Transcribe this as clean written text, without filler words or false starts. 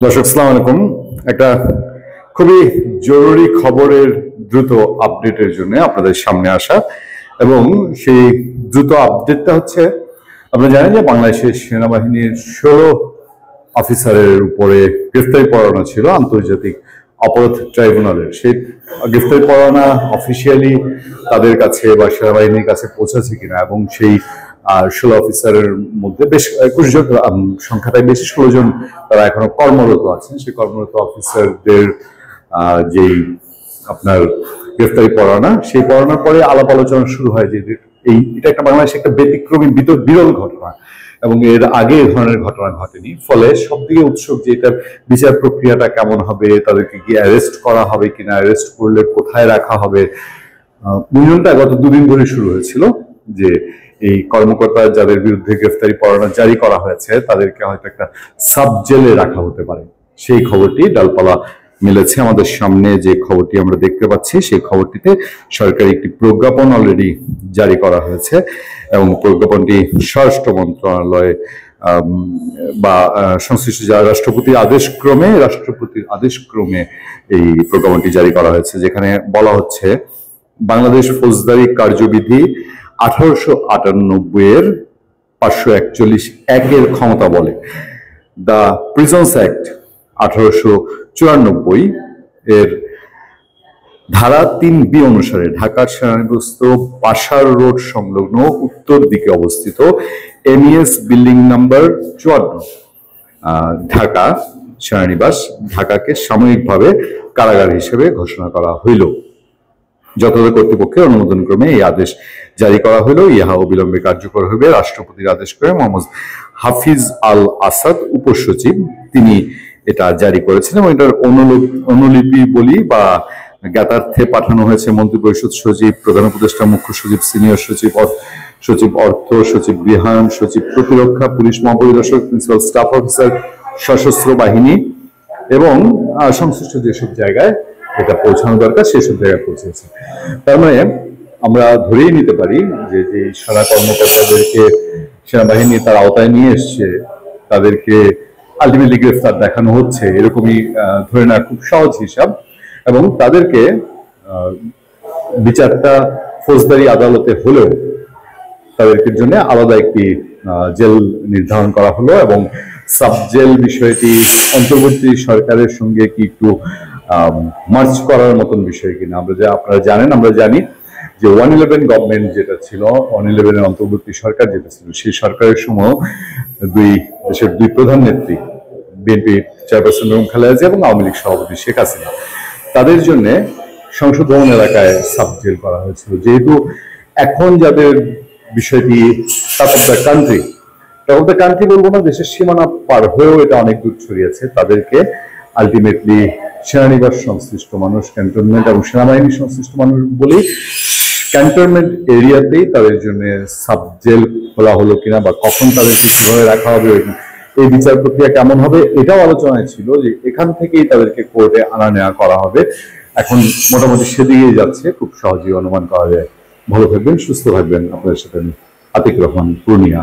দর্শক সালাম আলাইকুম। একটা খুবই জরুরি খবরের দ্রুত আপডেটের জন্য আপনাদের সামনে আসা, এবং সেই দ্রুত আপডেটটা হচ্ছে, আপনারা জানেন যে বাংলাদেশের সেনাবাহিনীর 16 অফিসারের উপরে গ্রেফতারি পরোয়ানা ছিল আন্তর্জাতিক অপরাধ ট্রাইব্যুনালের। সেই গ্রেফতারি পরোয়ানা অফিসিয়ালি তাদের কাছে বা সেনাবাহিনীর কাছে পৌঁছেছে কিনা, এবং সেই 16 অফিসারের মধ্যে বেশ 21 জন, সংখ্যাটাই বেশি, 16 জন তারা এখনো কর্মরত আছেন। সেই কর্মরত অফিসারদের যেই আপনার গ্রেফতারি পরোয়ানা, সেই পরোয়ানার পরে আলাপ আলোচনা শুরু হয় যে এটা একটা বাংলাদেশে একটা ব্যতিক্রমী বিরল ঘটনা, এবং এর আগে এ ধরনের ঘটনা ঘটেনি। ফলে সবদিকে উৎসুক যে এটার বিচার প্রক্রিয়াটা কেমন হবে, তাদেরকে কি অ্যারেস্ট করা হবে কিনা, অ্যারেস্ট করলে কোথায় রাখা হবে। গুঞ্জনটা গত দুদিন ধরে শুরু হয়েছিল যে এই কর্মকর্তা যাদের বিরুদ্ধে গ্রেফতারি পরোয়ানা জারি করা হয়েছে তাদেরকে হয়তো একটা সাব জেলে রাখা হতে পারে। সেই খবরটি ডালপালা মিলেছে আমাদের সামনে। যে খবরটি আমরা দেখতে পাচ্ছি, সেই খবরটিতে সরকারি একটি প্রজ্ঞাপন অলরেডি জারি করা হয়েছে, এবং প্রজ্ঞাপনটি স্বরাষ্ট্র মন্ত্রণালয়ে বা সংশ্লিষ্ট যারা রাষ্ট্রপতির আদেশক্রমে এই প্রজ্ঞাপনটি জারি করা হয়েছে, যেখানে বলা হচ্ছে বাংলাদেশ ফৌজদারি কার্যবিধি 1898 এর 541 এর ক্ষমতা বলে, দ্য প্রিজনস অ্যাক্ট 1894 এর ধারা 3B অনুসারে ঢাকার সেনানিবাস্ত বাসার রোড সংলগ্ন উত্তর দিকে অবস্থিত MES বিল্ডিং নাম্বার 54 ঢাকা সেনানিবাস ঢাকাকে সাময়িকভাবে কারাগার হিসেবে ঘোষণা করা হইল। যথাযথ কর্তৃপক্ষের অনুমোদন ক্রমে এই আদেশ জারি করা হলো। ইহা অবিলম্বে কার্যকর হবে। রাষ্ট্রপতির আদেশ করে মোহাম্মদ হাফিজ আল আসাদ উপসচিব, তিনি এটা জারি করেছেন, এবং এটার অনুলিপি বলি বা জ্ঞাতার্থে পাঠানো হয়েছে মন্ত্রিপরিষদ সচিব, প্রধান উপদেষ্টা, মুখ্য সচিব, সিনিয়র সচিব, সচিব অর্থ, সচিব গৃহায়ন, সচিব প্রতিরক্ষা, পুলিশ মহাপরিদর্শক, প্রিন্সিপাল স্টাফ অফিসার, সশস্ত্র বাহিনী, এবং সংশ্লিষ্ট যেসব জায়গায় এটা পৌঁছানো দরকার সেসব জায়গায় পৌঁছেছে। তার মানে আমরা ধরেই নিতে পারি যে যে সেনা কর্মকর্তাদেরকে সেনাবাহিনী তার আওতায় নিয়ে এসছে, তাদেরকে আলটিমেটলি গ্রেফতার দেখানো হচ্ছে, এরকমই ধরে নেওয়া খুব সহজ হিসাব। এবং তাদেরকে বিচারটা ফৌজদারি আদালতে হলেও তাদেরকে জন্য আলাদা একটি জেল নির্ধারণ করা হলো, এবং সাব জেল বিষয়টি অন্তর্বর্তী সরকারের সঙ্গে কি একটু মার্চ করার মতন বিষয় কিনা। আপনারা জানেন, আমরা জানি যে 111 গভর্নমেন্ট যেটা ছিল, 111 এর অন্তর্বর্তী সরকার যেটা ছিল, সেই সরকারের সময় দেশের দুই প্রধান নেত্রী, বিএনপি চেয়ারপারসন বেগম খালেদা জিয়া এবং আওয়ামী লীগ সভাপতি শেখ হাসিনা, তাদের জন্য সংসদ ভবন এলাকায় সাব জেল করা হয়েছিল। যেহেতু এখন যাদের বিষয়টি টপ অফ দ্য কান্ট্রি বলবো না, দেশের সীমানা পার হয়েও এটা অনেক দূর ছড়িয়েছে, তাদেরকে আলটিমেটলি সেনানিবাস সংশ্লিষ্ট মানুষ, ক্যান্টনমেন্ট এবং সেনাবাহিনী সংশ্লিষ্ট মানুষ বলেই ক্যান্টনমেন্ট এরিয়াতেই তাদের জন্য সাব জেল খোলা হলো কিনা, বা কখন তাদেরকে কিভাবে রাখা হবে, এই বিচার প্রক্রিয়া কেমন হবে, এটাও আলোচনায় ছিল যে এখান থেকেই তাদেরকে কোর্টে আনা নেওয়া করা হবে। এখন মোটামুটি সেদিকেই যাচ্ছে, খুব সহজেই অনুমান করা যায়। ভালো থাকবেন, সুস্থ থাকবেন। আপনাদের সাথে আতিক রহমান, পূর্ণিয়া।